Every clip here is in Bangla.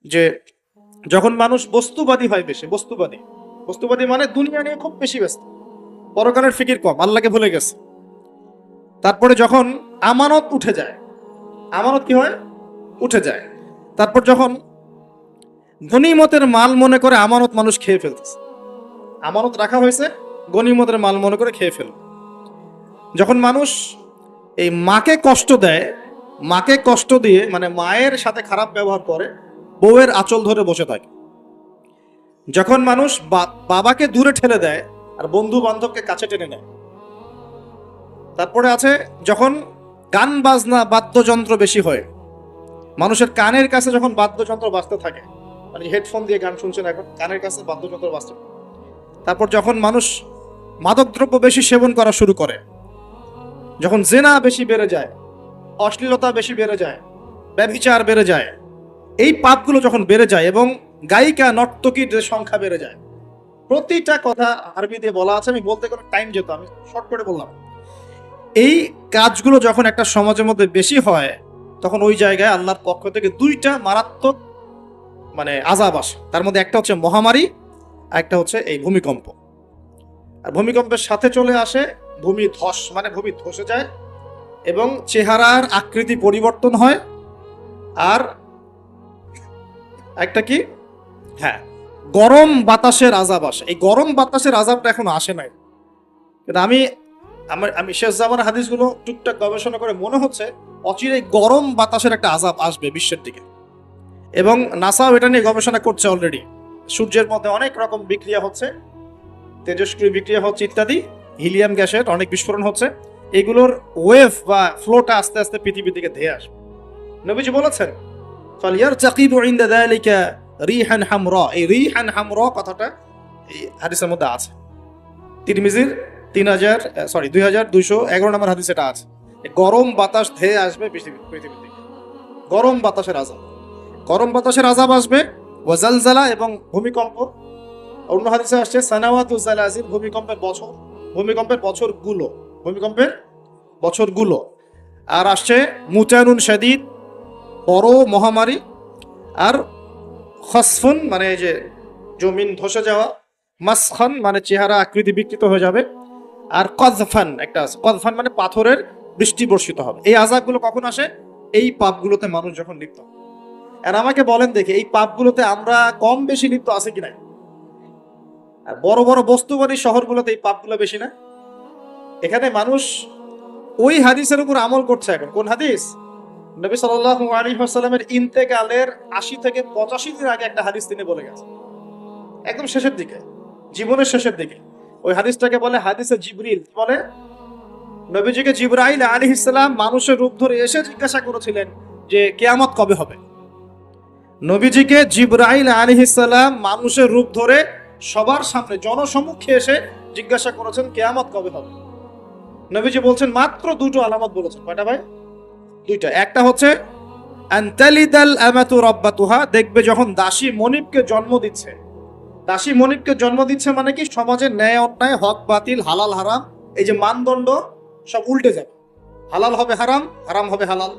যে যখন মানুষ বস্তুবাদী হয়, বেশি বস্তুবাদী মানে দুনিয়া নিয়ে খুব বেশি ব্যস্ত, পরকালের ফিকির কম, আল্লাহকে ভুলে গেছে। তারপরে যখন আমানত উঠে যায়, আমানত কি হয়? উঠে যায়। তারপর যখন গনিমতের মাল মনে করে আমানত মানুষ খেয়ে ফেলতেছে, আমানত রাখা হয়েছে, গনিমতের মাল মনে করে খেয়ে ফেল। যখন মানুষ এই মাকে কষ্ট দেয়, মাকে কষ্ট দিয়ে মানে মায়ের সাথে খারাপ ব্যবহার করে, বউয়ের আঁচল ধরে বসে থাকে। যখন মানুষ বাবাকে দূরে ঠেলে দেয় আর বন্ধু বান্ধবকে কাছে টেনে নেয়। তারপরে আছে যখন গান বাজনা বাদ্যযন্ত্র বেশি হয়, মানুষের কানের কাছে যখন বাদ্যযন্ত্র বাজতে থাকে, মানে হেডফোন দিয়ে গান শুনছেন, এখন কানের কাছে বাদ্যযন্ত্র বাজতে। তারপর যখন মানুষ মাদকদ্রব্য বেশি সেবন করা শুরু করে, যখন জেনা বেশি বেড়ে যায়, অশ্লীলতা বেশি বেড়ে যায়, ব্যভিচার বেড়ে যায়, এই পাপগুলো যখন বেড়ে যায় এবং গায়িকা নর্তকীর সংখ্যা বেড়ে যায়, প্রতিটা কথা আরবি দিয়ে বলা আছে, আমি বলতে কোনো টাইম যেত, আমি শর্ট করে বললাম। এই কাজগুলো যখন একটা সমাজের মধ্যে বেশি হয়, তখন ওই জায়গায় আল্লাহর পক্ষ থেকে দুইটা মারাত্মক মানে আযাব আসে। তার মধ্যে একটা হচ্ছে মহামারী, আর একটা হচ্ছে এই ভূমিকম্প। আর ভূমিকম্পের সাথে চলে আসে ভূমি ধস, মানে ভূমি ধসে যায় এবং চেহারার আকৃতি পরিবর্তন হয়। আর একটা কি, হ্যাঁ, গরম বাতাসের আযাব আসে। এই গরম বাতাসের আযাবটা এখন আসে নাই, কিন্তু আমি শেষ জামানার হাদিসগুলো টুকটাক গবেষণা করে মনে হচ্ছে অচিরে গরম বাতাসের একটা আযাব আসবে বিশ্বের দিকে। এবং নাসাও এটা নিয়ে গবেষণা করছে অলরেডি। সূর্যের মধ্যে অনেক রকম বিক্রিয়া হচ্ছে, তেজস্ক্রিয় বিক্রিয়া হচ্ছে ইত্যাদি, হিলিয়াম গ্যাসের অনেক বিস্ফোরণ হচ্ছে। এগুলোর ওয়েভ বা ফ্লোটা আস্তে আস্তে পৃথিবীর দিকে ধেয়ে আসবে। নবীজি বলেছেন ফালিয়ারতাকিবু ইনদা যালিকা রিহান হামরা। এই রিহান হামরা কথাটা এই হাদিসের মধ্যে আছে। তিরমিজির 2211 নম্বর হাদিস এটা আছে। গরম বাতাস ধেয়ে আসবে পৃথিবীর দিকে, গরম বাতাসের আযাব, গরম বাতাসের আযাব আসবে। ওয়াজালজালা এবং ভূমিকম্প। অন্য হাদিসে আসছে সানাওয়াতু জালাজিল, ভূমিকম্পের বছরগুলো। আর আসছে মুতানুন শাদীদ, বড় মহামারী। আর খসফুন মানে এই যে জমিন ধসে যাওয়া, মাসখান মানে চেহারা আকৃতি বিকৃত হয়ে যাবে। আর কযফান একটা আছে, কযফান মানে পাথরের বৃষ্টি বর্ষিত হবে। এই আযাবগুলো কখন আসে? এই পাপগুলোতে মানুষ যখন লিপ্ত। আর আমাকে বলেন দেখি, এই পাপগুলোতে আমরা কম বেশি লিপ্ত আছে কিনা? আর বড় বড় বস্তুবাদী শহরগুলোতে এই পাপগুলো বেশি না? এখানে মানুষ ওই হাদিসের উপর আমল করছে। এখন কোন হাদিস? নবী সাল্লাল্লাহু আলাইহি ওয়াসাল্লামের ইন্তেকালের ৮০ থেকে ৮৫ দিন আগে একটা হাদিস তিনি বলে গেছেন, একদম শেষের দিকে, জীবনের শেষের দিকে। ওই হাদিসটাকে বলে হাদিসে জিবরিল। বলে নবীজিকে জিবরাইল আলাইহিস সালাম মানুষের রূপ ধরে এসে জিজ্ঞাসা করেছিলেন যে কিয়ামত কবে হবে। নবীজিকে জিবরাইল আলাইহিস সালাম মানুষের রূপ ধরে সবার সামনে জনসম্মুখে এসে জিজ্ঞাসা করেছেন কিয়ামত কবে হবে। নবীজি বলছেন মাত্র দুটো আলামত বলেছেন। কয়টা ভাই? দুইটা। একটা হচ্ছে আনতালিদাল আমাতু রাব্বাতুহা, দেখবে যখন দাসী মনিবকে জন্ম দিচ্ছে। দাসী মনিবকে জন্ম দিচ্ছে মানে কি? সমাজের ন্যায় অন্যায়, হক বাতিল, হালাল হারাম, এই যে মানদণ্ড সব উল্টে যাবে। হালাল হবে হারাম, হারাম হবে হালাল,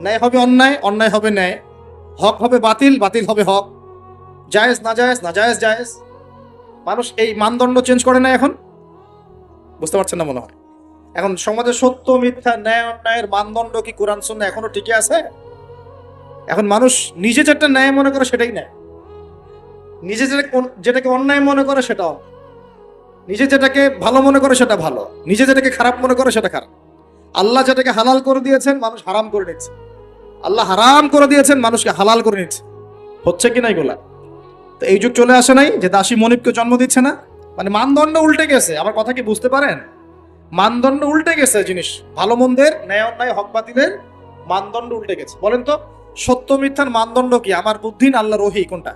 ন্যায় হবে অন্যায়, অন্যায় হবে ন্যায়, হক হবে বাতিল, বাতিল হবে হক, জায়েজ নাজায়েজ, নাজায়েজ জায়েজ। মানুষ এই মানদণ্ড চেঞ্জ করে না এখন। বুঝতে পারছেন না মনে হয়? এখন সমাজে সত্য মিথ্যা, ন্যায় অন্যায়ের মানদণ্ড কি কোরআন সুন্নাহ এখনো টিকে আছে? এখন মানুষ নিজে যেটা ন্যায় মনে করে সেটাই ন্যায়, নিজে যেটাকে অন্যায় মনে করে সেটা অন্যায়, নিজে যেটাকে ভালো মনে করে সেটা ভালো, নিজে যেটাকে খারাপ মনে করে সেটা খারাপ। আল্লাহ যেটাকে হালাল করে দিয়েছেন মানুষ হারাম করে নিচ্ছে, আল্লাহ হারাম করে দিয়েছেন মানুষকে হালাল করে নিচ্ছে। হচ্ছে কি না এগুলা? তো এই যুগ চলে আসে নাই যে দাসী মনিবকে জন্ম দিচ্ছে না? মানে মানদণ্ড উল্টে গেছে। আমার কথা কি বুঝতে পারেন? মানদণ্ড উল্টে গেছে, জিনিস ভালো মন্দের, ন্যায় অন্যায়, হক বাতিলের মানদণ্ড উল্টে গেছে। বলেন তো সত্য মিথ্যার মানদণ্ড কি? আমার বুদ্ধি না আল্লাহর ওহী? কোনটা?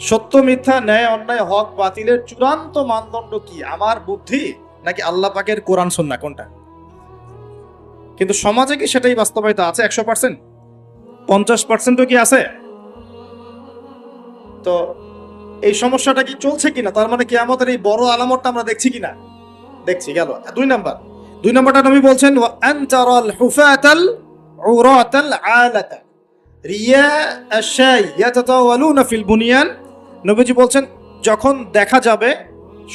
সত্য মিথ্যা, ন্যায় অন্যায়, হক বাতিলের চূড়ান্ত মানদণ্ড কি? আমার বুদ্ধি নাকি আল্লাহ পাকের কোরআন সুন্নাহ? কোনটা? কিন্তু সমাজে কি সেটাই বাস্তবায়িত আছে 100%? 50%ও কি আছে? তো এই সমস্যাটা কি চলছে কিনা? তার মানে কি আমাদের এই বড় আলামতটা আমরা দেখছি কিনা? দেখছি। গেল দুই নম্বরটা নবী বলছেন ওয়া আনতারাল হুফাতাল উরাতাল আলাতা, রিয়া আশ-শাই ইয়াতাতাওয়ালুনা ফিল বুনিয়ান, নবীজি বলছেন যখন দেখা যাবে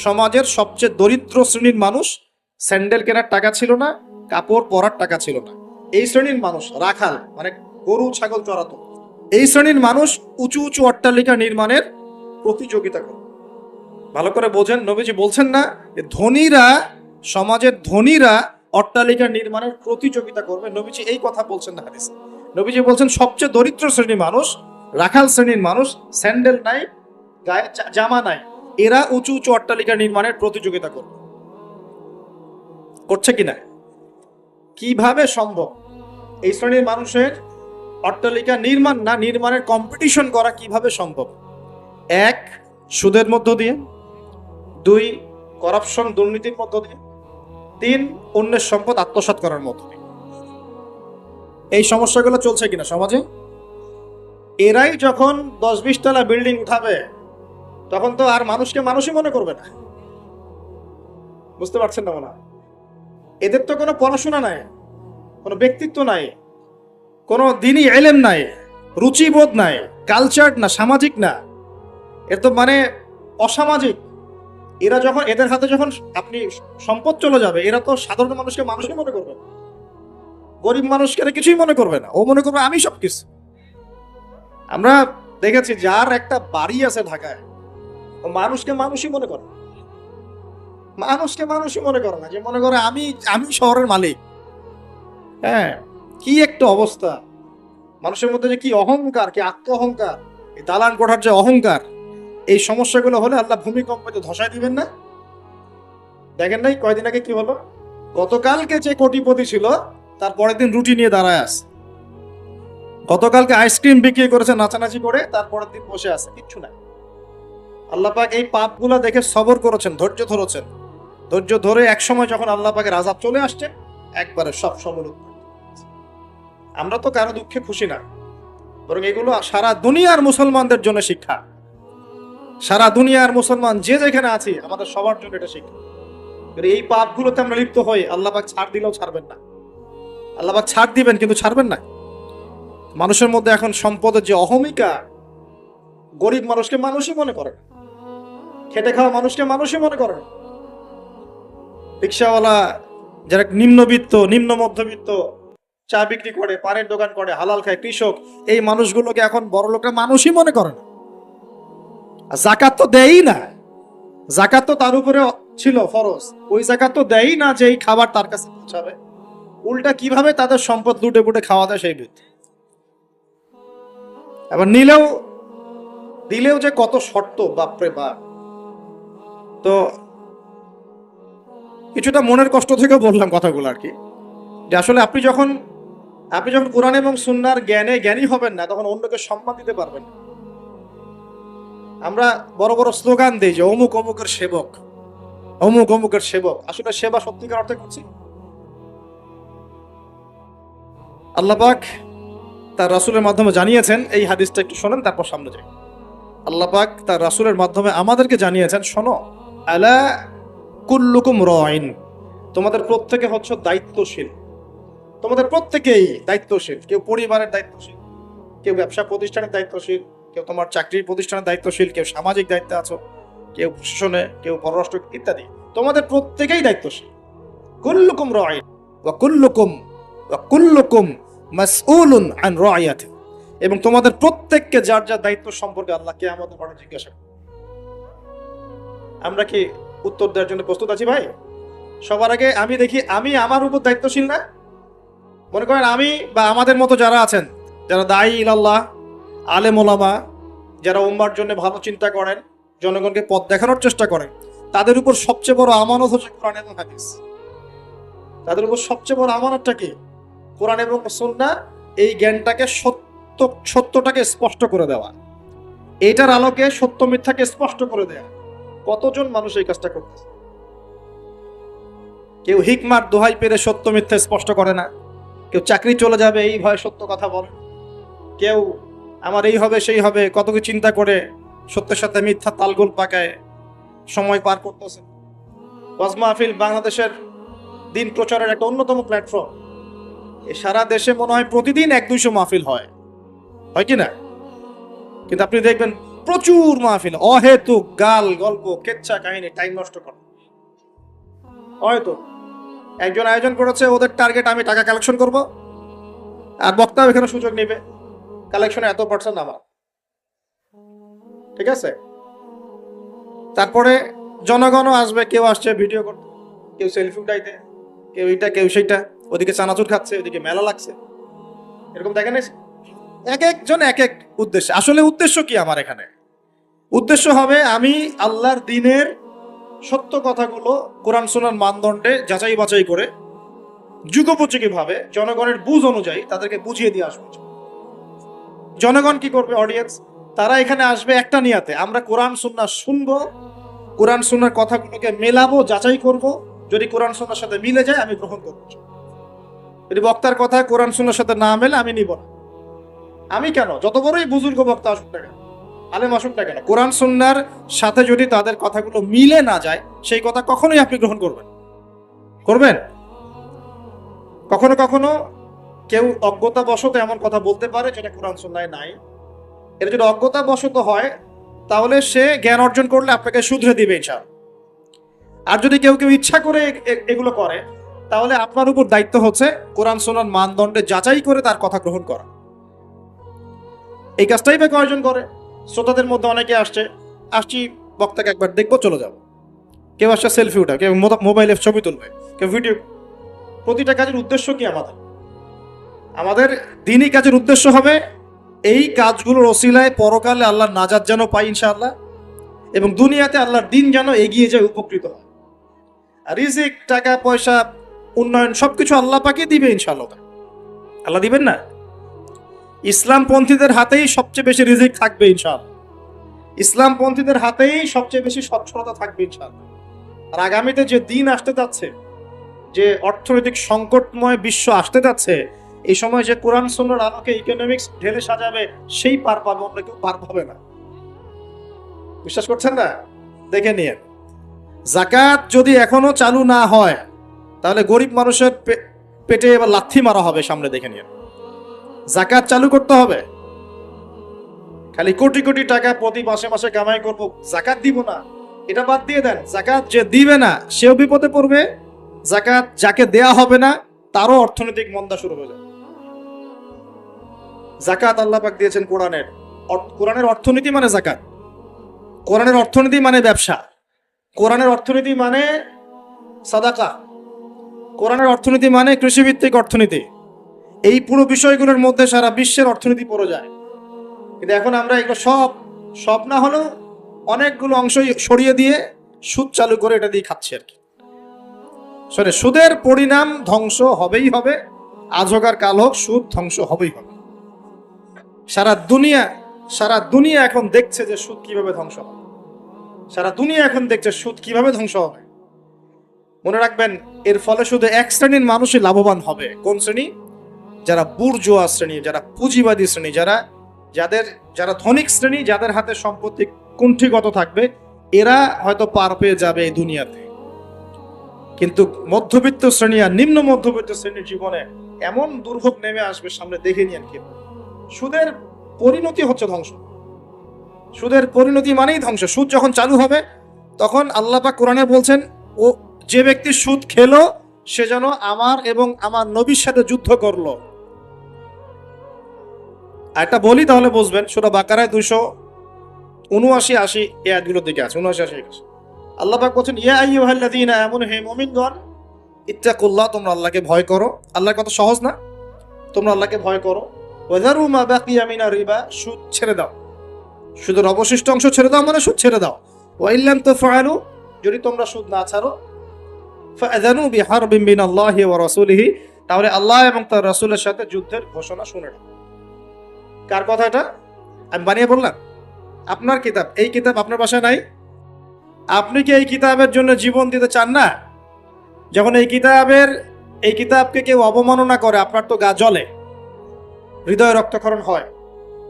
সমাজের সবচেয়ে দরিদ্র শ্রেণীর মানুষ, স্যান্ডেল কেনার টাকা ছিল না, কাপড় পরার টাকা ছিল না, এই শ্রেণীর মানুষ রাখাল মানে গরু ছাগল চড়াতো, এই শ্রেণীর মানুষ উঁচু উঁচু অট্টালিকা নির্মাণের প্রতিযোগিতা করে। ভালো করে বোঝেন, নবীজি বলছেন না ধনীরা, সমাজের ধনীরা অট্টালিকা নির্মাণের প্রতিযোগিতা করবে, নবীজি এই কথা বলছেন না হাদিসে। নবীজি বলছেন সবচেয়ে দরিদ্র শ্রেণীর মানুষ, রাখাল শ্রেণীর মানুষ, স্যান্ডেল নাই, গায়ে জামা নাই, এরা উঁচু উঁচু অট্টালিকা নির্মাণের প্রতিযোগিতা করবে। করছে কিনা? কিভাবে সম্ভব এই শ্রেণীর মানুষের অট্টালিকা নির্মাণ না নির্মাণের কম্পিটিশন করা কিভাবে সম্ভব? এক, সুদের মধ্য দিয়ে; দুই, করাপশন দুর্নীতির মধ্য দিয়ে; তিন, অন্যের সম্পদ আত্মসাৎ করার মধ্য দিয়ে। এই সমস্যাগুলো চলছে কিনা সমাজে? এরাই যখন 10-20 তলা বিল্ডিং উঠাবে তখন তো আর মানুষকে মানুষই মনে করবে না। বুঝতে পারছেন না মনে হয়? এদের তো কোনো পড়াশোনা নাই, কোনো ব্যক্তিত্ব নাই, কোনো দিনই এলেম নাই, রুচিবোধ নাই, কালচার না, সামাজিক না, এর তো মানে অসামাজিক। এরা যখন, এদের হাতে যখন আপনি সম্পদ চলে যাবে, এরা তো সাধারণ মানুষকে মানুষই মনে করবে না, গরিব মানুষকে কিছুই মনে করবে না, ও মনে করবে আমি সবকিছু। আমরা দেখেছি যার একটা বাড়ি আছে ঢাকায়, ও মানুষকে মানুষই মনে করে, মানুষকে মানুষই মনে করে না, যে মনে করে আমি আমি শহরের মালিক। হ্যাঁ, কি একটা অবস্থা মানুষের মধ্যে, যে কি অহংকার, কি আত্ম অহংকার, এই দালান কোঠার যে অহংকার, এই সমস্যাগুলো হলে আল্লাহ ভূমিকম্পে তো ধসায় দিবেন না? দেখেন নাই কয়দিন আগে কি হলো? গতকালকে যে কোটিপতি ছিল তার পরের দিন রুটি নিয়ে দাঁড়ায় আছে, গতকালকে আইসক্রিম বিক্রি করেছে নাচানাচি করে, তার পরের দিন বসে আছে, কিচ্ছু নাই। আল্লাহ পাক এই পাপগুলা দেখে সবর করেছেন, ধৈর্য ধরেছেন, ধৈর্য ধরে এক সময় যখন আল্লাহ পাকের আযাব চলে আসছে, একবারে সব সমুল। আমরা তো কারো দুঃখে খুশি না, বরং এগুলো সারা দুনিয়ার মুসলমানদের জন্য শিক্ষা। সারা দুনিয়ার মুসলমান যে যেখানে আছি, আমাদের সবার জন্য এটা শিক্ষা। এই পাপগুলোতে আমরা লিপ্ত হই, আল্লাহ পাক ছাড় দিলেও ছাড়বেন না। আল্লাহ পাক ছাড় দিবেন কিন্তু ছাড়বেন না। মানুষের মধ্যে এখন সম্পদের যে অহমিকা, গরিব মানুষকে মানুষই মনে করে, খেটে খাওয়া মানুষকে মানুষই মনে করে, রিক্সাওয়ালা যারা নিম্নবিত্ত, নিম্ন মধ্যবিত্ত, চা বিক্রি করে, পানের দোকান করে, হালাল খায়, কৃষক, এই মানুষগুলোকে এখন বড় লোকরা মানুষই মনে করে না। যাকাত তো দেয়ই না, যাকাত তো তার উপরে ছিল ফরজ, ওই যাকাত তো দেয়ই না যে এই খাবার তার কাছে পৌঁছাবে, উল্টা কিভাবে তাদের সম্পদ লুটে পুটে খাওয়া দেয় সেই বুদ্ধি। আবার দিলেও যে কত শর্ত, বাপরে বাপ। তো কিছুটা মনের কষ্ট থেকে বললাম কথাগুলো আর কি, যে আসলে আপনি যখন কোরআন এবং সুন্নাহর জ্ঞানী হবেন না, তখন অন্যকে সম্মান দিতে পারবেন না। আমরা বড় বড় স্লোগান দিই যে অমুক অমুকের সেবক, অমুক অমুকের সেবক, আসলে সেবা সত্যিকার অর্থে করছি? আল্লাহ পাক তার রাসূলের মাধ্যমে জানিয়েছেন, এই হাদিসটা একটু শোনেন তারপর সামনে যাই। আল্লাহ পাক তার রাসূলের মাধ্যমে আমাদেরকে জানিয়েছেন, শোনো, আলা কুল্লুকুম রাইন, তোমাদের প্রত্যেকে হচ্ছে দায়িত্বশীল, তোমাদের প্রত্যেকেই দায়িত্বশীল। কেউ পরিবারের দায়িত্বশীল, কেউ ব্যবসা প্রতিষ্ঠানের দায়িত্বশীল, কেউ তোমার চাকরির প্রতিষ্ঠানের দায়িত্বশীল, কেউ সামাজিক দায়িত্বে আছো, কেউ প্রশাসনে, কেউ পররাষ্ট্র ইত্যাদি। তোমাদের প্রত্যেকেই দায়িত্বশীল। কুল্লুকুম রাইন ওয়া কুল্লুকুম মাসউলুন আন রাইয়াতি, এবং তোমাদের প্রত্যেককে যার যার দায়িত্ব সম্পর্কে আল্লাহ কিয়ামতের মাঠে জিজ্ঞাসা করবে। আমরা কি উত্তর দেওয়ার জন্য প্রস্তুত আছি ভাই? সবার আগে আমি দেখি, আমি আমার উপর দায়িত্বশীল না? মনে করেন আমি বা আমাদের মতো যারা আছেন, যারা দায়ী ইলাল্লাহ, আলেম ওলামা, যারা উম্মার জন্য ভালো চিন্তা করেন, জনগণকে পথ দেখানোর চেষ্টা করেন, তাদের উপর সবচেয়ে বড় আমানত হচ্ছে কোরআন এবং হাদিস। তাদের উপর সবচেয়ে বড় আমানতটা কি? কোরআন এবং সুন্নাহ, এই জ্ঞানটাকে সত্যটাকে স্পষ্ট করে দেওয়া, এইটার আলোকে সত্য মিথ্যাকে স্পষ্ট করে দেওয়া। কতজন মানুষ এই কাজটা করতেছে? কেউ হিকমার দোহাই পেরে সত্য মিথ্যা স্পষ্ট করে না, কেউ চাকরি চলে যাবে এই ভয়ে সত্য কথা বলে, কেউ আমার এই হবে সেই হবে কত কিছু চিন্তা করে সত্যের সাথে মিথ্যা তালগোল পাকায় সময় পার করতেছে। ওয়াজ মাহফিল বাংলাদেশের দিন প্রচারের একটা অন্যতম প্ল্যাটফর্ম। সারা দেশে মনে হয় প্রতিদিন 100-200 মাহফিল হয়, হয় কি না? কিন্তু আপনি দেখবেন প্রচুর মাহফিল অহেতুক গাল গল্প কেচ্ছা কাহিনী টাইম নষ্ট করে। হয়তো একজন আয়োজন করেছে, ওদের টার্গেট আমি টাকা কালেকশন করব, আর বক্তাও এখানে সুযোগ নেবে, কালেকশনে এত পার্সেন্ট আমার, ঠিক আছে? তারপরে জনগণও আসবে, কেউ আসছে ভিডিও করতে, কেউ সেলফি উঠাইতে, কেউ এইটা কেউ সেইটা, ওদিকে চানাচুর খাচ্ছে, ওদিকে মেলা লাগছে, এরকম দেখেন। এক একজন এক এক উদ্দেশ্য। আসলে উদ্দেশ্য কি আমার এখানে? উদ্দেশ্য হবে আমি আল্লাহর দ্বীনের সত্য কথাগুলো কোরআন সুন্নাহর মানদণ্ডে যাচাই বাছাই করে যুগোপযোগী ভাবে জনগণের বুঝ অনুযায়ী তাদেরকে বুঝিয়ে দিয়ে আসবো। জনগণ কি করবে? অডিয়েন্স, তারা এখানে আসবে একটা নিয়াতে, আমরা কোরআন সুন্নাহ শুনবো, কোরআন সুন্নাহর কথাগুলোকে মেলাবো, যাচাই করব, যদি কোরআন সুন্নাহর সাথে মিলে যায় আমি গ্রহণ করব, যদি বক্তার কথা কোরআন সুন্নাহর সাথে না মেলে আমি নিব না। আমি কেন, যত বড়ই বুজুর্গ বক্তা আসুক না কেন, আলেম আসুক না কেন, কোরআন সুন্নাহর সাথে যদি তাদের কথাগুলো মিলে না যায় সেই কথা কখনোই আপনি গ্রহণ করবেন? কখনো কখনো কেউ অজ্ঞতাবশত এমন কথা বলতে পারে যেটা কোরআন সুন্নাহয় নাই। এটা যদি অজ্ঞতাবশত হয় তাহলে সে জ্ঞান অর্জন করলে আপনাকে শুধরে দিবে ইনশাআল্লাহ। আর যদি কেউ কেউ ইচ্ছা করে এগুলো করে তাহলে আপনার উপর দায়িত্ব হচ্ছে কোরআন সুন্নাহর মানদণ্ডে যাচাই করে তার কথা গ্রহণ করা। এই কাজটাই বা কয়জন করে? শ্রোতাদের মধ্যে অনেকে আসছি বক্তাকে একবার দেখবো চলে যাব, কেউ আসছে সেলফি উঠা, কেউ মোবাইলে ছবি তুলবে, কেউ ভিডিও। প্রতিটা কাজের উদ্দেশ্য কি? আমাদের দ্বীনি কাজের উদ্দেশ্য হবে এই কাজগুলোর ওসিলায় পরকালে আল্লাহর নাজাত যেন পাই ইনশাআল্লাহ, এবং দুনিয়াতে আল্লাহর দ্বীন যেন এগিয়ে যায়, উপকৃত হয়। আর রিজিক, টাকা পয়সা, উন্নয়ন সবকিছু আল্লাহ পাকে দিবে ইনশাআল্লাহ। আল্লাহ দিবেন না? ইসলামপন্থীদের হাতেই সবচেয়ে বেশি রিজিক থাকবে ইনশাআল্লাহ, ইসলামপন্থীদের হাতেই সবচেয়ে বেশি সচ্ছলতা থাকবে ইনশাআল্লাহ। আর আগামীতে যে দিন আসতে যাচ্ছে, যে অর্থনৈতিক সংকটময় বিশ্ব আসতে যাচ্ছে, এই সময় যে কোরআন সুন্নাহর আলোকে ইকোনমিক্স ঢেলে সাজাবে সেই পার পাবে, অন্য কেউ পার পাবে না। বিশ্বাস করছেন না? দেখে নিয়ে, যাকাত যদি এখনো চালু না হয় তাহলে গরিব মানুষের পেটে এবার লাথি মারা হবে সামনে, দেখে নিয়ে। যাকাত চালু করতে হবে। খালি কোটি কোটি টাকা প্রতি মাসে মাসে কামাই করব, যাকাত দিব না, এটা বাদ দিয়ে দেন। যাকাত যে দিবে না সেও বিপদে পড়বে, যাকাত যাকে দেয়া হবে না তারও অর্থনৈতিক মন্দা শুরু হয়ে যাবে। যাকাত আল্লাহ পাক দিয়েছেন কোরআনের অর্থনীতি মানে যাকাত, কোরআনের অর্থনীতি মানে ব্যবসা, কোরআনের অর্থনীতি মানে সাদাকা, কোরআনের অর্থনীতি মানে কৃষিভিত্তিক অর্থনীতি। এই পুরো বিষয়গুলোর মধ্যে সারা বিশ্বের অর্থনীতি পড়ে যায়। কিন্তু এখন আমরা এগুলো সব না হলেও অনেকগুলো অংশ সরিয়ে দিয়ে সুদ চালু করে এটা দিয়ে খাচ্ছি আর কি। সুদের পরিণাম ধ্বংস হবেই হবে, আজ হোক আর কাল হোক সুদ ধ্বংস হবেই হবে। সারা দুনিয়া এখন দেখছে যে সুদ কিভাবে ধ্বংস হবে, সারা দুনিয়া এখন দেখছে সুদ কিভাবে ধ্বংস হবে। মনে রাখবেন, এর ফলে শুধু এক শ্রেণীর মানুষই লাভবান হবে। কোন শ্রেণী? যারা বুর্জোয়া শ্রেণী, যারা পুঁজিবাদী শ্রেণী, যারা ধনিক শ্রেণী, যাদের হাতে সম্পত্তি কুণ্ঠিগত থাকবে, এরা হয়তো পার পেয়ে যাবে এই দুনিয়াতে। কিন্তু মধ্যবিত্ত শ্রেণী আর নিম্ন মধ্যবিত্ত শ্রেণীর জীবনে এমন দুর্ভোগ নেমে আসবে সামনে, দেখে নিন। কি সুদের পরিণতি হচ্ছে ধ্বংস, সুদের পরিণতি মানেই ধ্বংস। সুদ যখন চালু হবে তখন আল্লাহ পাক কোরআনে বলছেন, ও যে ব্যক্তি সুদ খেলো সে যেন আমার এবং আমার নবীর সাথে যুদ্ধ করলো। একটা বলি তাহলে বুঝবেন, সূরা বাকারায় 279-80 এই আয়াতগুলোর দিকে আছে, 79-80। আল্লাহ পাক বলছেন, ইয়া আইয়ুহাল্লাযীনা আমানু, হে মুমিনগণ, ইত্তাকুল্লাহ, তোমরা আল্লাহকে ভয় করো। আল্লাহর কথা সহজ না? তোমরা আল্লাহকে ভয় করো। ওয়াযারু মা বাকিয়া মিনার রিবা, সুদ ছেড়ে দাও, সুদের অবশিষ্ট অংশ ছেড়ে দাও, মানে সুদ ছেড়ে দাও। ওয়া ইল্লাম তাফআলু, যদি তোমরা সুদ না ছাড়ো, ফাআযানু বিহারবিন মিনাল্লাহি ওয়া রাসূলিহি, তাহলে আল্লাহ এবং তার রাসূলের সাথে যুদ্ধের ঘোষণা শুনে নাও। কার কথা এটা? আমি বানিয়ে বললাম? আপনার কিতাব, এই কিতাব আপনার বাসায় নাই? আপনি কি এই কিতাবের জন্য জীবন দিতে চান না? যখন এই কিতাবকে কেউ অবমাননা করে আপনার তো গা জ্বলে, হৃদয় রক্তক্ষরণ হয়।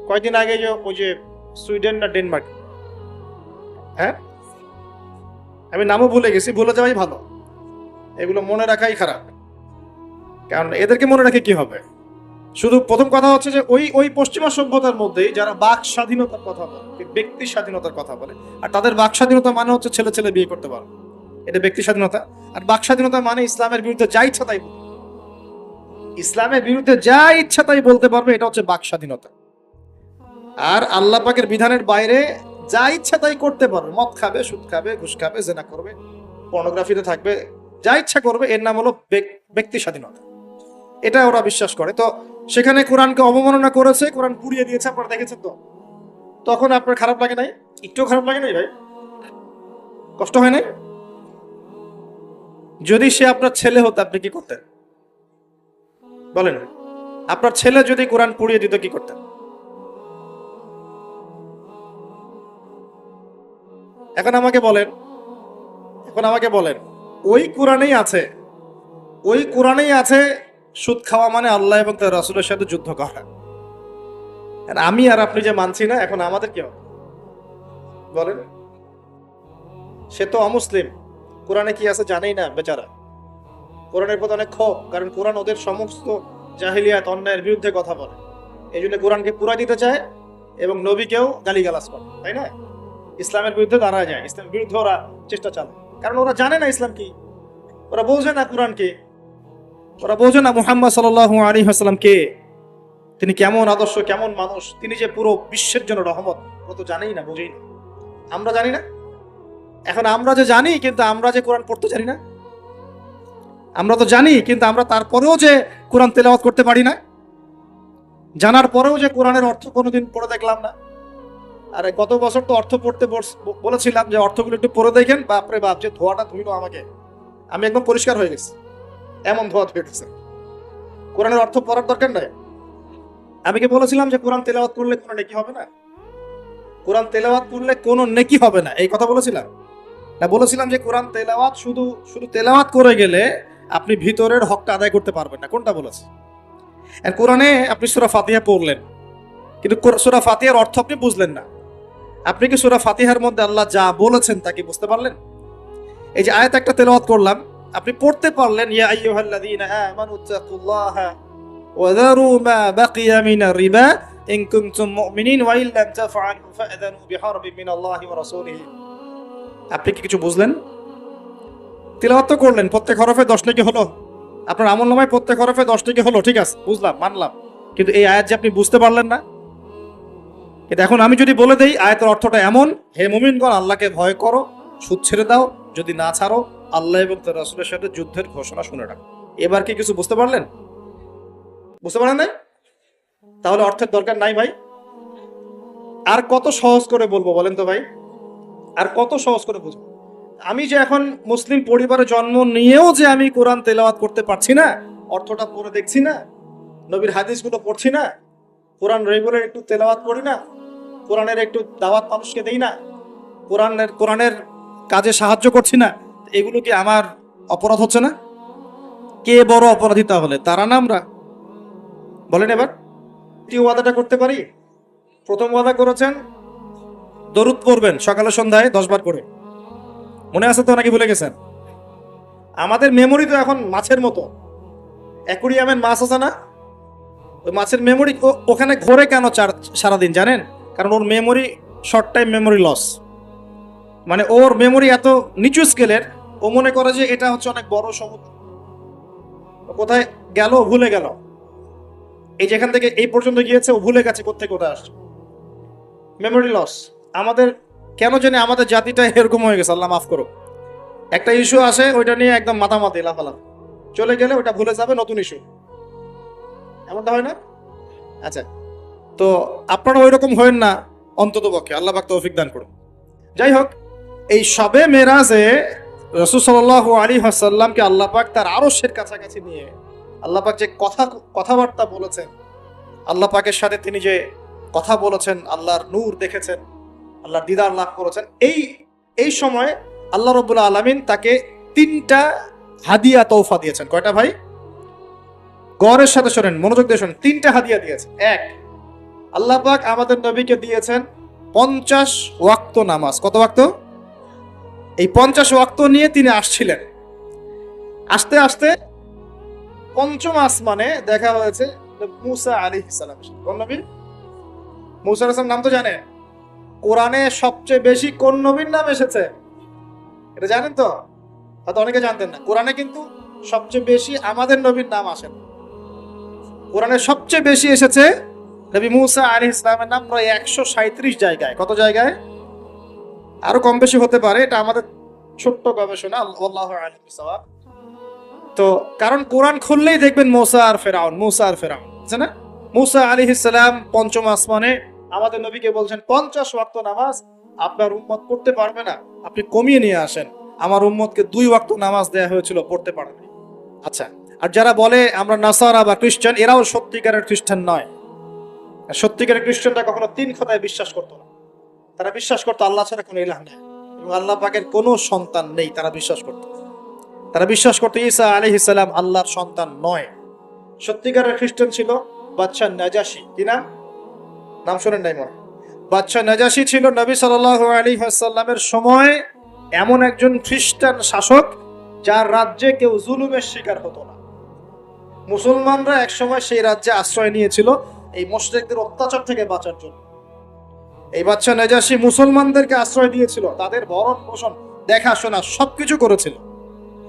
কয়েকদিন আগে ওই যে সুইডেন না ডেনমার্ক, হ্যাঁ, আমি নামও ভুলে গেছি, ভুলে যাওয়াই ভালো, এগুলো মনে রাখাই খারাপ, কারণ এদেরকে মনে রাখে কি হবে? শুধু প্রথম কথা হচ্ছে যে ওই ওই পশ্চিমা সভ্যতার মধ্যেই যারা বাক স্বাধীনতার কথা বলে, ব্যক্তি স্বাধীনতার কথা বলে, আর তাদের বাক স্বাধীনতা মানে হচ্ছে ছেলে ছেলে বিয়ে করতে পারো, এটা ব্যক্তি স্বাধীনতা। আর বাক স্বাধীনতা মানে ইসলামের বিরুদ্ধে যা ইচ্ছা তাই বলতে, ইসলামের বিরুদ্ধে যা ইচ্ছা তাই বলতে পারবে, এটা হচ্ছে বাক স্বাধীনতা। আর আল্লাহ পাকের বিধানের বাইরে যা ইচ্ছা তাই করতে পারবে, মদ খাবে, সুদ খাবে, ঘুষ খাবে, জেনা করবে, পর্নোগ্রাফিতে থাকবে, যা ইচ্ছা করবে, এর নাম হলো ব্যক্তি স্বাধীনতা। এটা ওরা বিশ্বাস করে। তো সেখানে কোরআনকে অবমাননা করেছে, কোরআন পুড়িয়ে দিয়েছে, আপনারা দেখেছেন তো। তখন আপনার খারাপ লাগে নাই? একটু খারাপ লাগে নাই ভাই? কষ্ট হয় নাই? যদি সে আপনার ছেলে হতো আপনি কি করতেন বলেন? আপনার ছেলে যদি কোরআন পুড়িয়ে দিত কি করতেন? এখন আমাকে বলেন, ওই কোরআনেই আছে, সুদ খাওয়া মানে আল্লাহ এবং তার রাসূলের সাথে যুদ্ধ করা। আর আমি আর আপনি যে মানছি না, এখন আমাদের কি হবে বলেন? সে তো অমুসলিম, কোরআনে কি আছে জানেই না বেচারা। কোরআনের প্রতি অনেক ক্ষোভ, কারণ কোরআন ওদের সমস্ত জাহিলিয়াত অন্যায়ের বিরুদ্ধে কথা বলে। এই জন্য কোরআনকে পুরা দিতে চায় এবং নবীকেও গালিগালাজ করে, তাই না? ইসলামের বিরুদ্ধে দাঁড়ায় যায়, ইসলামের বিরুদ্ধে ওরা চেষ্টা চালায়, কারণ ওরা জানে না ইসলাম কি, ওরা বোঝে না কোরআন কি, ওরা বোঝে না মুহাম্মদ সাল্লাল্লাহু আলাইহি ওয়াসাল্লাম কে, তিনি কেমন আদর্শ, কেমন মানুষ, তিনি যে পুরো বিশ্বের জন্য রহমত, ও তো জানেই না, বুঝেই না। আমরা জানি না। এখন আমরা যে জানি, কিন্তু আমরা যে কোরআন পড়তে জানি না। আমরা তো জানি, কিন্তু আমরা তারপরেও যে কোরআন তেলাওয়াত করতে পারি না, জানার পরেও যে কোরআনের অর্থ কোনোদিন পড়ে দেখলাম না। আরে গত বছর তো অর্থ পড়তে বলেছিলাম যে অর্থগুলো একটু পড়ে দেখেন, বাপরে বাপ, যে ধোয়াটা ধুইলো আমাকে, আমি একদম পরিষ্কার হয়ে গেছি, এমন ধোয়া ধুয়ে গেছে। কোরআনের অর্থ পড়ার দরকার নাই। আমি কি বলেছিলাম যে কোরআন তেলাওয়াত করলে কোনো নেকি হবে না? কোরআন তেলাওয়াত করলে কোনো নেকি হবে না, এই কথা বলেছিলাম না? বলেছিলাম যে কোরআন তেলাওয়াত শুধু তেলাওয়াত করে গেলে আপনি ভিতরের হকটা আদায় করতে পারবেন না, কোনটা বলেছে? আর কোরআনে আপনি সূরা ফাতিহা পড়লেন, কিন্তু সূরা ফাতিহার অর্থ আপনি বুঝলেন না। আপনি কি সূরা ফাতিহার মধ্যে আল্লাহ যা বলেছেন তা কি বুঝতে পারলেন? এই যে আয়াত একটা তেলাওয়াত করলাম, আপনি পড়তে পারলেন, ইয়া আইয়ুহাল্লাযীনা আমানু তাকুল্লাহা ওয়া যারু মা বাকিয়া মিনার রিবা ইন কুনতুম মুমিনিন ওয়া ইন লাম তাফআলু ফাআযানু বিহারবিন মিনাল্লাহি ওয়া রাসূলিহি। আপনি কি কিছু বুঝলেন? তিলাওয়াত তো করলেন, প্রত্যেক হরফে 10 নেকি হলো, আপনার আমলনামায় প্রত্যেক হরফে 10 নেকি হলো, ঠিক আছে, বুঝলাম, মানলাম। কিন্তু এই আয়াত যে আপনি বুঝতে পারলেন না। কিন্তু এখন আমি যদি বলে দেই আয়াতের অর্থটা এমন, হে মুমিনগণ, আল্লাহকে ভয় করো, সুদ ছেড়ে দাও, যদি না ছাড়ো আল্লাহ এবং তার রাসূলের সাথে যুদ্ধের ঘোষণা শুনে রাখো। এবার কি কিছু বুঝতে পারলেন? বুঝতে পারেন না? তাহলে অর্থের দরকার নাই ভাই। আর কত সহজ করে বলবো বলেন তো ভাই? আর কত সহজ করে বুঝবো? আমি যে এখন মুসলিম পরিবারে জন্ম নিয়েও যে আমি কোরআন তেলাওয়াত করতে পারছি না, অর্থটা পড়ে দেখছি না, নবীর হাদিসগুলো পড়ছি না, কোরআন রেগুলার একটু তেলাওয়াত করি না, কোরআনের একটু দাওয়াত মানুষকে দেই না, কোরআনের কাজে সাহায্য করছি না, এগুলো কি আমার অপরাধ হচ্ছে না? কে বড় অপরাধী তাহলে, তারা না আমরা? বলেন এবার। কি ওয়াদাটা করতে পারি? প্রথম ওয়াদা করেছেন দরুদ পড়বেন সকালে সন্ধ্যায় 10 বার করে, মনে আছে তো নাকি ভুলে গেছেন? আমাদের মেমোরি তো এখন মাছের মতো, অ্যাকুরিয়ামের মাছ আছে না, ওই মাছের মেমোরি ওখানে ঘোরে কেন সারাদিন জানেন? কারণ ওর memory short time memory loss, মানে ওর মেমোরি এত নিচু স্কেলের, ও মনে করে যে এটা হচ্ছে অনেক বড় সমুদ্র, কোথায় গেল ভুলে গেল, এই যেখান থেকে এই পর্যন্ত গিয়েছে ও ভুলে গেছে কোথায় কোথায় আসছে, মেমোরি লস। আমাদের কেন জানি আমাদের জাতিটা এরকম হয়ে গেছে, আল্লাহ মাফ করো। একটা ইস্যু আসে, ওইটা নিয়ে একদম মাতামাতি লাফালাফ, চলে গেলে ওইটা ভুলে যাবে, নতুন ইস্যু, এমনটা হয় না? আচ্ছা, তো আপনারা ওই রকম হয়েন না অন্তত পক্ষে, আল্লাহ পাক তৌফিক দান করুন। যাই হোক, এই শবে মেরাজে রাসূল সাল্লাল্লাহু আলাইহি ওয়াসাল্লামকে আল্লাহ পাক তার আরশের কাছাকাছি নিয়ে আল্লাহ পাক যে কথাবার্তা বলেছেন, আল্লাহ পাকের সাথে তিনি যে কথা বলেছেন, আল্লাহর নূর দেখেছেন, আল্লাহর দিদার লাভ করেছেন, এই সময় আল্লাহ রাব্বুল আলামিন তাকে 3টা হাদিয়া তৌফা দিয়েছেন। কয়টা ভাই? গৌরের সাথে শোনেন, মনোযোগ দিয়ে শোনেন। 3টা হাদিয়া দিয়েছেন। এক, আল্লাহ পাক আমাদের নবীকে দিয়েছেন 50 ওয়াক্ত নামাজ। কত ওয়াক্ত? এই 50 ওয়াক্ত নিয়ে তিনি আসছিলেন। আস্তে আস্তে পঞ্চম আসমানে দেখা হয়েছে মুসা আলাইহিস সালাম। কোন নবী? মুসা আলাইহিস সালাম নাম তো জানে। কোরআনে সবচেয়ে বেশি কোন নবীর নাম এসেছে এটা জানেন তো? হয়তো অনেকে জানতেন না। কোরআনে কিন্তু সবচেয়ে বেশি আমাদের নবীর নাম আসেন। কোরআনে সবচেয়ে বেশি এসেছে নবী মুসা আলাইহিস সালামের নাম প্রায় 137 জায়গায়। কত জায়গায়? আরো কম বেশি হতে পারে, এটা আমাদের ছোট্ট গবেষণা, আল্লাহু আ'লাম বিসওয়াব। তো কারণ কোরআন খুললেই দেখবেন মুসা আর ফেরাউন, মুসা আর ফেরাউন, আছে না? মুসা আলাইহিস সালাম পঞ্চম আসমানে আমাদের নবীকে বলছেন 50 ওয়াক্ত নামাজ আপনার উম্মত পড়তে পারবে না, আপনি কমিয়ে নিয়ে আসেন। আমার উম্মতকে 2 ওয়াক্ত নামাজ দেয়া হয়েছিল, পড়তে পারে না। আচ্ছা, আর যারা বলে আমরা নাসারা বা খ্রিস্টান, এরাও সত্যিকারের খ্রিস্টান নয়। সত্যিকারের খ্রিস্টানরা কখনো 3 খোদায় বিশ্বাস করতো না। তারা বিশ্বাস করতো আল্লাহ ছাড়া কোনো ইলাহ নেই এবং আল্লাহ পাকের কোনো সন্তান নেই, তারা বিশ্বাস করতো। তারা বিশ্বাস করতো ঈসা আলাইহিস সালাম আল্লাহর সন্তান নয়। সত্যিকারের খ্রিস্টান ছিল বাদশা নাজাশী। কি নাম? নাম শুনেন নাই মনে? বাদশা নাজাশী ছিল নবী সাল্লাল্লাহু আলাইহি ওয়াসাল্লামের সময় এমন একজন খ্রিস্টান শাসক যার রাজ্যে কেউ জুলুমের শিকার হতো না। মুসলমানরা একসময় সেই রাজ্যে আশ্রয় নিয়েছিল এই মুশরিকদের অত্যাচার থেকে বাঁচার জন্য। এই বাদশা নাজাশী মুসলমানদেরকে আশ্রয় দিয়েছিল, তাদের ভরণ পোষণ দেখাশোনা সবকিছু করেছিল।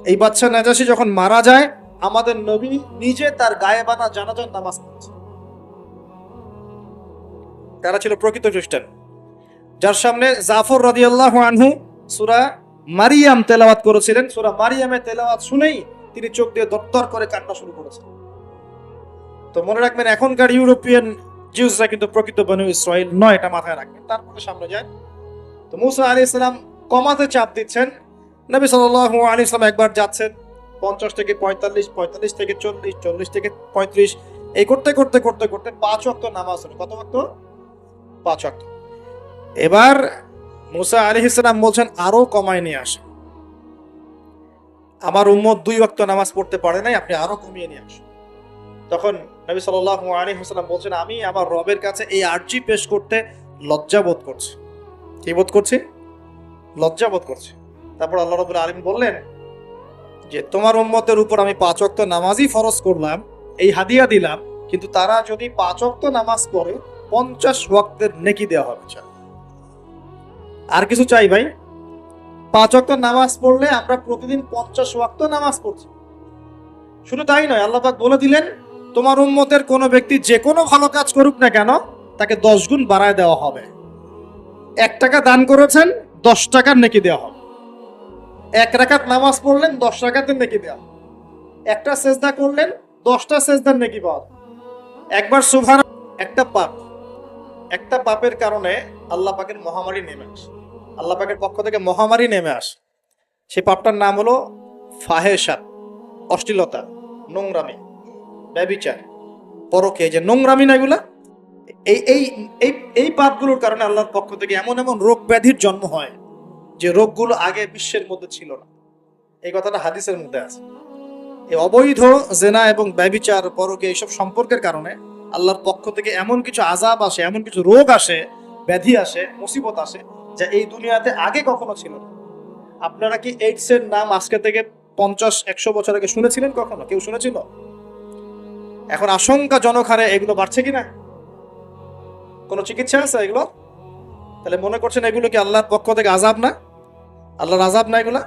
এই বাদশা নাজাশী যখন মারা যায়, আমাদের নবী নিজে তার গায়ে বানা জানাজার নামাজ পড়েছে। তারা ছিল প্রকৃত খ্রিস্টান, যার সামনে জাফর রাদিয়াল্লাহু আনহু সূরা মারিয়াম তেলাওয়াত করেছিলেন। সূরা মারিয়ামের তেলাওয়াত শুনেই তিনি চোখ দিয়ে দরদর করে কান্না শুরু করেছেন। তো মনে রাখবেন, এখনকার ইউরোপিয়ান জিউসরা কিন্তু প্রকৃত বনু ইসরাইল নয়, এটা মাথায় রাখবেন। তারপরে সামনে যায়। তো মুসা আলাইহিস সালাম কমাতে চাপ দিচ্ছেন। নবী সাল্লাল্লাহু আলাইহি ওয়াসাল্লাম একবার যাচ্ছেন 50 থেকে 45, 45 থেকে 40, 40 থেকে 35, এই করতে করতে করতে করতে 5 ওয়াক্ত নামাজ হলো। কত ওয়াক্ত? 5 ওয়াক্ত। এবার মুসা আলাইহিস সালাম বলছেন আরো কমায় নিয়ে আসেন, আমার উম্মত 2 ওয়াক্ত নামাজ পড়তে পারে নাই, আপনি আরো কমিয়ে নিয়ে আসেন। তখন নবী সাল্লাল্লাহু আলাইহি ওয়াসাল্লাম বলছেন আমি আমার রবের কাছে এই আরজি পেশ করতে লজ্জা বোধ করছি। কি বোধ করছি? লজ্জা বোধ করছি। তারপর আল্লাহ রাব্বুল আলামিন বললেন যে তোমার উম্মতের উপর আমি 5 ওয়াক্ত নামাজই ফরজ করলাম, এই হাদিয়া দিলাম, কিন্তু তারা যদি 5 ওয়াক্ত নামাজ পড়ে 50 ওয়াক্তের নেকি দেওয়া হবে। আর কিছু চাই ভাই? 5 ওয়াক্ত নামাজ পড়লে আমরা প্রতিদিন 50 ওয়াক্ত নামাজ পড়ছি। শুধু তাই নয়, আল্লাহ পাক বলে দিলেন তোমার উম্মতের কোনো ব্যক্তি যে কোনো ভালো কাজ করুক না কেন তাকে 10 গুণ বাড়ায় দেওয়া হবে। 1 টাকা দান করেছেন, 10 টাকার নেকি দেওয়া হবে। 1 রাকাত নামাজ পড়লেন, 10 রাকাতের নেকি দেওয়া হবে। একটা সেজদা করলেন, 10টা সেজদার নেকি পাওয়া যাবে। একবার সুবহান, একটা পাপের কারণে আল্লাহ পাকের মহামারী নেমে আসে। আল্লাহ পাকের পক্ষ থেকে মহামারী নেমে আসে। সেই পাপটার নাম হলো ফাহেশাত, অশ্লীলতা, নোংরামি, ব্যভিচার, পরকে। যে নোংরামি না এগুলা, এই এই এই এই পাপগুলোর কারণে আল্লাহর পক্ষ থেকে এমন এমন রোগ ব্যাধির জন্ম হয় যে রোগগুলো আগে বিশ্বের মধ্যে ছিল না। এই কথাটা হাদিসের মধ্যে আছে। এই অবৈধ জেনা এবং ব্যভিচার, পরকে, এইসব সম্পর্কের কারণে আল্লাহর পক্ষ থেকে এমন কিছু আযাব আসে, এমন কিছু রোগ আসে, ব্যাধি আসে, মুসিবত আসে, যা এই দুনিয়াতে আগে কখনো ছিল না। আপনারা কি এইডস এর নাম আজকে থেকে 50-100 বছর আগে শুনেছিলেন কখনো? কেউ শুনেছিল? এখন আশঙ্কাজনক হারে এগুলো বাড়ছে কিনা? কোনো চিকিৎসা আছে এগুলো? তাহলে মনে করছেন এগুলো কি আল্লাহর পক্ষ থেকে আযাব না? আল্লাহর আযাব না এগুলা?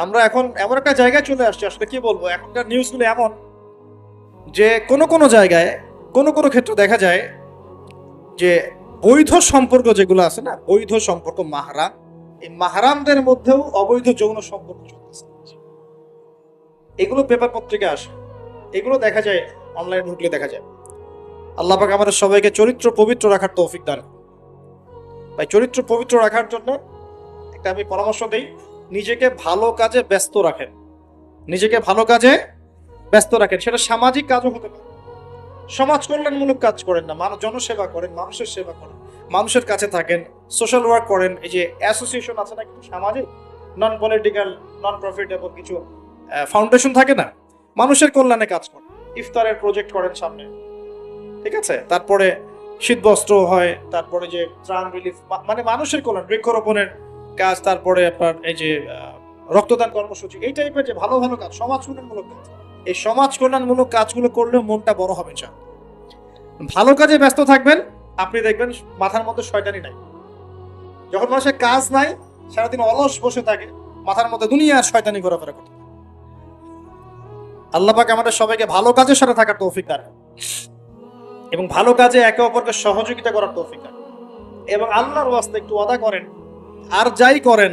আমরা এখন এমন একটা জায়গায় চলে আসছি, আসলে কি বলবো, এখনকার নিউজগুলো এমন যে কোনো জায়গায় কোনো ক্ষেত্রে দেখা যায় যে বৈধ সম্পর্ক যেগুলো আছে না, বৈধ সম্পর্ক মাহরাম, এই মাহরামদের মধ্যেও অবৈধ যৌন সম্পর্ক চলতেছে। এগুলো পেপার পত্রিকায় আসে, এগুলো দেখা যায়, অনলাইন ঢুকলে দেখা যায়। আল্লাহ পাক আমাদের সবাইকে চরিত্র পবিত্র রাখার তৌফিক দান। ভাই, চরিত্র পবিত্র রাখার জন্য একটা আমি পরামর্শ দেই, নিজেকে ভালো কাজে ব্যস্ত রাখেন। নিজেকে ভালো কাজে ব্যস্ত রাখেন, সেটা সামাজিক কাজও হতে পারে। সমাজ কল্যাণমূলক কাজ করেন না, জনসেবা করেন, মানুষের সেবা করেন, মানুষের কাছে থাকেন, সোশ্যাল ওয়ার্ক করেন। এই যে অ্যাসোসিয়েশন আছে না কিছু সামাজিক, নন পলিটিক্যাল, নন প্রফিটেবল কিছু ফাউন্ডেশন থাকে না, মানুষের কল্যাণে কাজ করেন। ইফতারের প্রজেক্ট করেন সামনে, ঠিক আছে? তারপরে শীত বস্ত্র হয়, তারপরে যে ত্রাণ রিলিফ, মানে মানুষের কল্যাণ, বৃক্ষরোপণের কাজ, তারপরে আপনার এই যে রক্তদান কর্মসূচি, এই টাইপের যে ভালো ভালো কাজ, সমাজ কল্যাণমূলক কাজ, এই সমাজ কল্যাণমূলক কাজগুলো করলে মনটা বড় হবে। ভালো কাজে ব্যস্ত থাকবেন, আপনি দেখবেন মাথার মধ্যে শয়তানি নাই। যখন মানুষের কাজ নাই, সারাদিন অলস বসে থাকে, মাথার মধ্যে দুনিয়ার শয়তানি ঘোরাফেরা করতে। আল্লাহ পাক আমাদের সবাইকে ভালো কাজের সাথে থাকার তৌফিক দান এবং ভালো কাজে একে অপরকে সহযোগিতা করার তৌফিক দান। এবং আল্লাহর ওয়াস্তে একটু ওয়াদা করেন, আর যাই করেন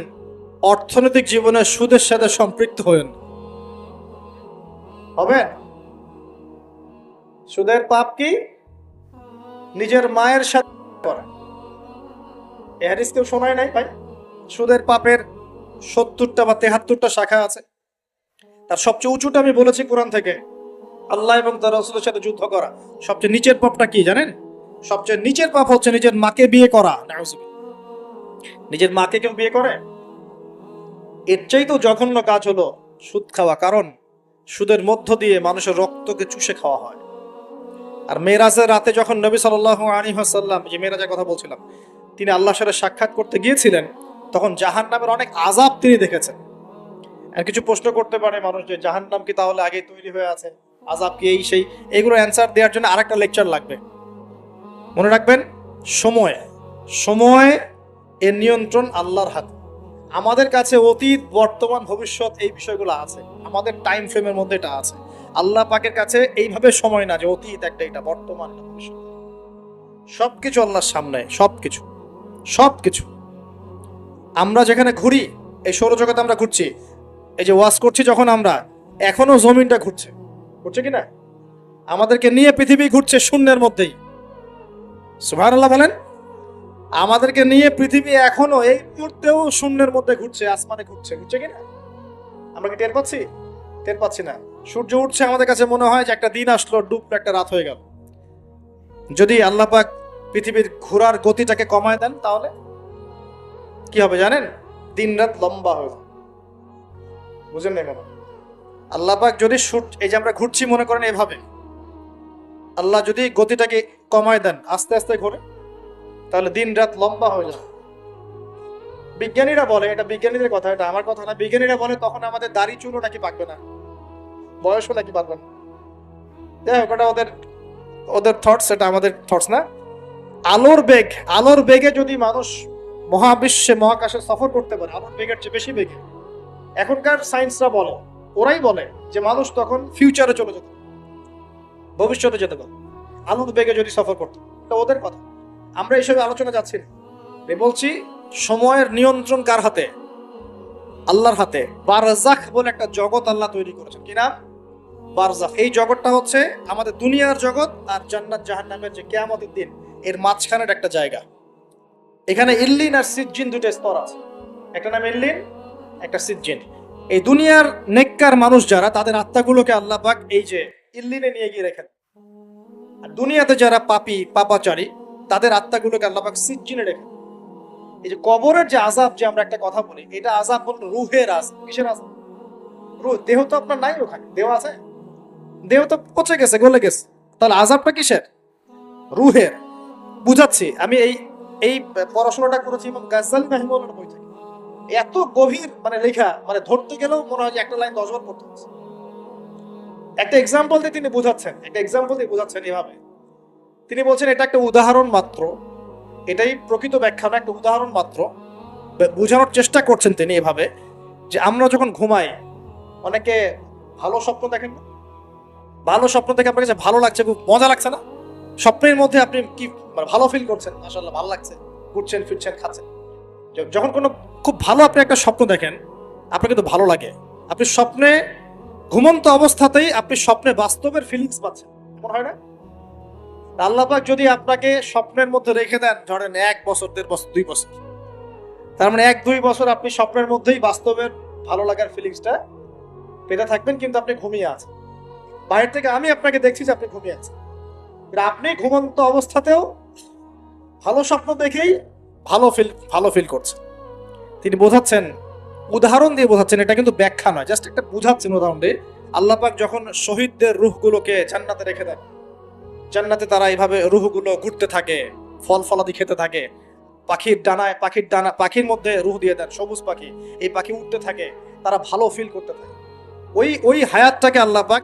অর্থনৈতিক জীবনে সুদের সাথে সম্পৃক্ত হবেন। হবে সুদের পাপ কি? নিজের মায়ের সাথে করা। এই হাদিস কেউ শোনায় নাই ভাই? সুদের পাপের 70টা বা 73টা শাখা আছে। তার সবচেয়ে উঁচুটা আমি বলেছি কোরআন থেকে, আল্লাহ এবং তার রাসূলের সাথে যুদ্ধ করা। সবচেয়ে নিচের পাপটা কি জানেন? সবচেয়ে নিচের পাপ হচ্ছে নিজের মাকে বিয়ে করা। নাউযুবিল্লাহ। নিজের মাকে কেউ বিয়ে করে? এর চাইতেও জঘন্য কাজ হলো সুদ খাওয়া, কারণ সুদের মধ্য দিয়ে মানুষের রক্তকে চুষে খাওয়া হয়। আর মেরাজের রাতে যখন নবী সাল্লাল্লাহু আলাইহি ওয়াসাল্লাম, যে মেরাজের কথা বলছিলাম, তিনি আল্লাহর সাথে সাক্ষাৎ করতে গিয়েছিলেন, তখন জাহান্নামের অনেক আযাব তিনি দেখেছেন। আর কিছু প্রশ্ন করতে পারে মানুষ যে জাহান্নাম কি তাহলে আগে তৈরি হয়ে আছে, আযাব কি এই সেই, এগুলো অ্যান্সার দেওয়ার জন্য আরেকটা লেকচার লাগবে। মনে রাখবেন, সময় এর নিয়ন্ত্রণ আল্লাহর হাতে। আমাদের কাছে অতীত, বর্তমান, ভবিষ্যৎ এই বিষয়গুলো আছে, আমাদের টাইম ফ্রেমের মধ্যে এটা আছে। আল্লাহ পাকের কাছে এইভাবে সময় না যে অতীত একটা, এটা বর্তমান, ভবিষ্যৎ, সবকিছু আল্লাহর সামনে। সবকিছু আমরা যেখানে ঘুরি, এই সৌরজগতে আমরা ঘুরছি, এই যে ওয়াজ করছি যখন আমরা, এখনো জমিনটা ঘুরছে কিনা? আমাদেরকে নিয়ে পৃথিবী ঘুরছে শূন্যের মধ্যেই। সুবহানাল্লাহ বলেন। আমাদেরকে নিয়ে পৃথিবী এখনো এই মুহূর্তেও শূন্যের মধ্যে ঘুরছে, আসমানে ঘুরছে কিনা? আমরা কি টের পাচ্ছি না? সূর্য উঠছে, আমাদের কাছে মনে হয় যে একটা দিন আসলো, ডুবলো, একটা রাত হয়ে গেল। যদি আল্লাহ পাক পৃথিবীর ঘোরার গতিটাকে কমায় দেন, তাহলে কি হবে জানেন? দিন রাত লম্বা হয়ে যাবে। বুঝেন না? আল্লাহ পাক যদি এই যে আমরা ঘুরছি মনে করেন এভাবে, আল্লাহ যদি গতিটাকে কমায় দেন, আস্তে আস্তে ঘোরে, তাহলে দিন রাত লম্বা হয়ে যাবে। বিজ্ঞানীরা বলে, এটা বিজ্ঞানীদের কথা, এটা আমার কথা না, বিজ্ঞানীরা বলে তখন আমাদের দাড়ি চুলও নাকি পাকবে না, বয়সও নাকি পাকবে না। যাই হোক, ওটা ওদের থটস, এটা আমাদের থটস না। আলোর বেগে যদি মানুষ মহাবিশ্বে, মহাকাশে সফর করতে পারে, আলোর বেগের চেয়ে বেশি বেগে, এখনকার সায়েন্সরা বলে, ওরাই বলে যে মানুষ তখন ফিউচারে চলে যেত, ভবিষ্যতে যেতে পারে আলোর বেগে যদি সফর করতো। এটা ওদের কথা, আমরা এইসব আলোচনা যাচ্ছি না। বলছি সময়ের নিয়ন্ত্রণ কার হাতে? আল্লাহর হাতে। বারজাখ বলে একটা জগৎ আল্লাহ তৈরি করেছেন। কি নাম? বারজাখ। এই জগৎটা হচ্ছে আমাদের দুনিয়ার জগৎ আর জান্নাত জাহান্নামের যে কিয়ামতের দিন, এর মাঝখানের একটা জায়গা। এখানে ইল্লিন আর সিজ্জিন দুটো স্তর আছে, একটা নাম ইল্লিন, একটা সিজ্জিন। এই দুনিয়ার নেককার মানুষ যারা, তাদের আত্মাগুলোকে আল্লাহ পাক এই যে ইল্লিনে নিয়ে গিয়ে রেখেন। আর দুনিয়াতে যারা পাপাচারী, তাদের আত্মাগুলোকে আল্লাহ পাক সিজ্জিনে রেখেন। এই যে কবরের যে আযাব, যে আমরা একটা কথা বলি, এটা আযাব বলতে রুহের আযাব। কিসের আযাব? রুহ। দেহ তো আপনার নাই, ওখানে দেহ আছে, দেহ তো পচে গেছে, গলে গেছে, তাহলে আযাবটা কিসের? রুহের। বুঝাচ্ছি, আমি এই পড়াশোনাটা করেছি এবং গাজ্জালি রাহিমাহুল্লাহর বই থেকে। এত গভীর লেখা, ধরতে গেলেও মনে হয় যে একটা লাইন 10 বার পড়তে হচ্ছে। একটা এক্সাম্পল দিয়ে তিনি বোঝাচ্ছেন এভাবে। তিনি বলছেন এটা একটা উদাহরণ মাত্র, এটাই প্রকৃত ব্যাখ্যা না, একটা উদাহরণ মাত্র। বোঝানোর চেষ্টা করছেন তিনি এভাবে যে আমরা যখন ঘুমাই, অনেকে ভালো স্বপ্ন দেখেন না? ভালো স্বপ্ন দেখে আপনার কাছে ভালো লাগছে, খুব মজা লাগছে না? স্বপ্নের মধ্যে আপনি কি ভালো ফিল করছেন? মাশাআল্লাহ, ভালো লাগছে, ঘুরছেন ফিরছেন, খাচ্ছেন। যখন কোনো খুব ভালো আপনি একটা স্বপ্ন দেখেন, আপনার কিন্তু ভালো লাগে। আপনি স্বপ্নে, ঘুমন্ত অবস্থাতেই আপনি স্বপ্নে বাস্তবের ফিলিংস পাচ্ছেন, মনে হয় না? আল্লাহ পাক যদি আপনাকে স্বপ্নের মধ্যে রেখে দেন, ধরেন 1 বছর, 1.5 বছর, 2 বছর, তার মানে 1-2 বছর আপনি স্বপ্নের মধ্যেই বাস্তবের ভালো লাগার ফিলিংসটা পেতে থাকবেন, কিন্তু আপনি ঘুমিয়ে আছেন। বাইরে থেকে আমি আপনাকে দেখছি যে আপনি ঘুমিয়ে আছেন, আপনি ঘুমন্ত অবস্থাতেও ভালো স্বপ্ন দেখেই ভালো ফিল করছেন। তিনি বোঝাচ্ছেন, উদাহরণ দিয়ে বোঝাচ্ছেন, এটা কিন্তু ব্যাখ্যা নয়, জাস্ট একটা বুঝাচ্ছেন উদাহরণ দিয়ে। আল্লাহ পাক যখন শহীদদের রূহগুলোকে জান্নাতে রেখে দেন, জান্নাতে তারা এইভাবে রূহগুলো ঘুরতে থাকে, ফল ফলাদি খেতে থাকে, পাখির মধ্যে রূহ দিয়ে দেন, সবুজ পাখি, এই পাখি উঠতে থাকে, তারা ভালো ফিল করতে থাকে। ওই হায়াতটাকে আল্লাহ পাক